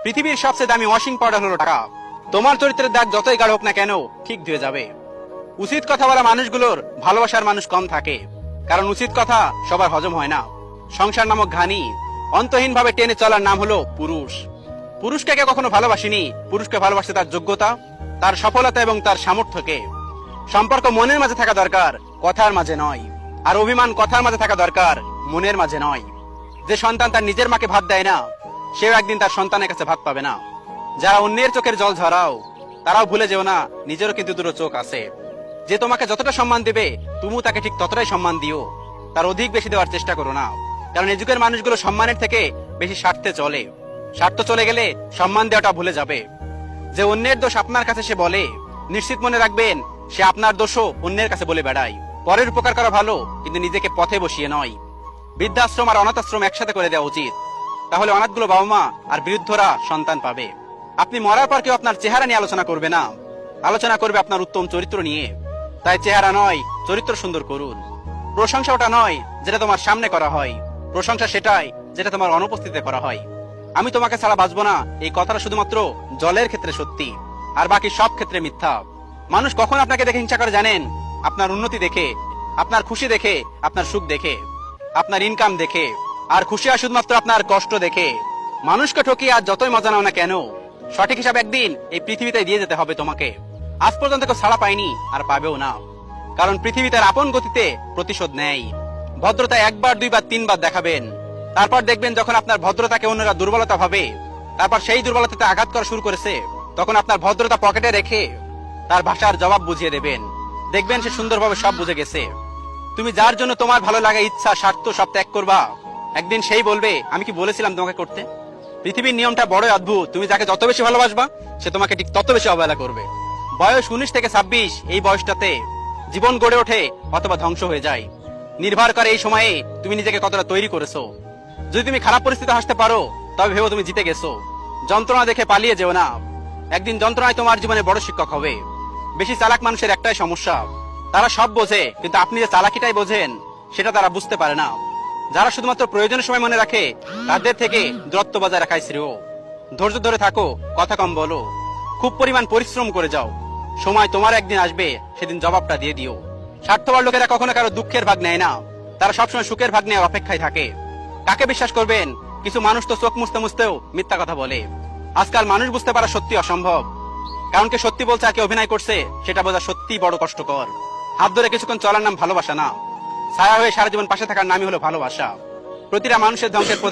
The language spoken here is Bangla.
পৃথিবীর সবচেয়ে দামি ওয়াশিং পাউডার হলো টাকা। তোমার চরিত্রের দাগ যতই গাঢ় হোক না কেন, ঠিক ধুয়ে যাবে। উচিত কথা বলা মানুষগুলোর ভালোবাসার মানুষ কম থাকে, কারণ উচিত কথা সবার হজম হয় না। সংসার নামক ঘানি অন্তহীন ভাবে টেনে চলার নাম হলো পুরুষ। পুরুষকে কে কখনো ভালোবাসিনি? পুরুষকে ভালোবাসে তার যোগ্যতা, তার সফলতা এবং তার সামর্থ্যকে। সম্পর্ক মনের মাঝে থাকা দরকার, কথার মাঝে নয়। আর অভিমান কথার মাঝে থাকা দরকার, মনের মাঝে নয়। যে সন্তান তার নিজের মাকে ভাত দেয় না, সেও একদিন তার সন্তানের কাছে ভাত পাবে না। যারা অন্যের চোখের জল ঝরাও, তারাও ভুলে যেও না নিজেরও কিন্তু দুটো চোখ আছে। যে তোমাকে যতটা সম্মান দেবে, তুমিও তাকে ঠিক ততটাই সম্মান দিও। তার অধিক বেশি দেওয়ার চেষ্টা করো না, কারণ এই যুগের মানুষগুলো সম্মানের থেকে বেশি স্বার্থে চলে। স্বার্থ চলে গেলে সম্মান দেওয়াটা ভুলে যাবে। যে অন্যের দোষ আপনার কাছে সে বলে, নিশ্চিত মনে রাখবেন সে আপনার দোষও অন্যের কাছে বলে বেড়ায়। পরের উপকার করা ভালো, কিন্তু নিজেকে পথে বসিয়ে নয়। বৃদ্ধাশ্রম আর অনাথ আশ্রম একসাথে করে দেওয়া উচিত, তাহলে অনাথগুলো বাবা মা আর বৃদ্ধরা সন্তান পাবে। আপনি মরার পর কেউ আপনার চেহারা নিয়ে আলোচনা করবে না, আলোচনা করবে আপনার উত্তম চরিত্র নিয়ে। তাই চেহারা নয়, চরিত্র সুন্দর করুন। প্রশংসা ওটা নয় যেটা তোমার সামনে করা হয়, প্রশংসা সেটাই যেটা তোমার অনুপস্থিতিতে করা হয়। আমি তোমাকে ছাড়া বাঁচবো না, এই কথাটা শুধুমাত্র জলের ক্ষেত্রে সত্যি, আর বাকি সব ক্ষেত্রে মিথ্যা। মানুষ কখন আপনাকে দেখে হিংসা করে জানেন? আপনার উন্নতি দেখে, আপনার খুশি দেখে, আপনার সুখ দেখে, আপনার ইনকাম দেখে। আর খুশি হয় শুধুমাত্র আপনার কষ্ট দেখে। মানুষকে ঠকিয়ে আর যতই মজা নাও না কেন, সঠিক হিসাব একদিন এই পৃথিবীতে দিয়ে যেতে হবে তোমাকে। আজ পর্যন্ত কেউ ছাড়া পায়নি, আর পাবেও না, কারণ পৃথিবীতে আপন গতিতে প্রতিশোধ নেই। ভদ্রতা একবার, দুইবার, তিনবার দেখাবেন, তারপর দেখবেন যখন আপনার ভদ্রতাকে অন্যরা দুর্বলতা ভাবে, তারপর সেই দুর্বলতাতে আঘাত করা শুরু করেছে, তখন আপনার ভদ্রতা পকেটে রেখে তার ভাষার জবাব বুঝিয়ে দেবেন। দেখবেন সে সুন্দরভাবে সব বুঝে গেছে। তুমি যার জন্য তোমার ভালো লাগা, ইচ্ছা, স্বার্থ সব ত্যাগ করবা, একদিন সেই বলবে আমি কি বলেছিলাম তোমাকে করতে। পৃথিবীর নিয়মটা বড়ই অদ্ভুত, তুমি যাকে যত বেশি ভালোবাসবা, সে তোমাকে ঠিক তত বেশি অবহেলা করবে। বয়স 19 থেকে 26, এই বয়সটাতে জীবন গড়ে ওঠে অথবা ধ্বংস হয়ে যায়। নির্ভর করে এই সময়ে তুমি নিজেকে কতটা তৈরি করেছো। যদি তুমি খারাপ পরিস্থিতি হাসতে পারো, তবে ভেবো তুমি জিতে গেছো। যন্ত্রণা দেখে পালিয়ে যেও না, একদিন যন্ত্রণায় তোমার জীবনে বড় শিক্ষক হবে। বেশি চালাক মানুষের একটাই সমস্যা, তারা সব বোঝে, কিন্তু আপনি যে চালাকিটাই বোঝেন সেটা তারা বুঝতে পারে না। যারা শুধুমাত্র প্রয়োজনের সময় মনে রাখে, তাদের থেকে দূরত্ব বজায় রাখাই শ্রেয়। ধৈর্য ধরে থাকো, কথা কম বলো, খুব পরিমাণ পরিশ্রম করে যাও। সময় তোমার একদিন আসবে, সেদিন জবাবটা দিয়ে দিও। স্বার্থপর লোকেরা কখনো কারো দুঃখের ভাগ নেয় না, তারা সবসময় সুখের ভাগ নেওয়ার অপেক্ষায় থাকে। কাকে বিশ্বাস করবেন? কিছু মানুষ তো চোখ মুছতে মুছতেও মিথ্যা কথা বলে। আজকাল মানুষ বুঝতে পারা সত্যি অসম্ভব, কারণ কে সত্যি বলছে আর কে অভিনয় করছে সেটা বোঝা সত্যি বড় কষ্টকর। হাত ধরে কিছুক্ষণ চলার নাম ভালোবাসা না, ছায়া হয়ে সারা জীবন পাশে থাকার নামই হলো ভালোবাসা। প্রতিটা মানুষের ধ্বংসের প্রধান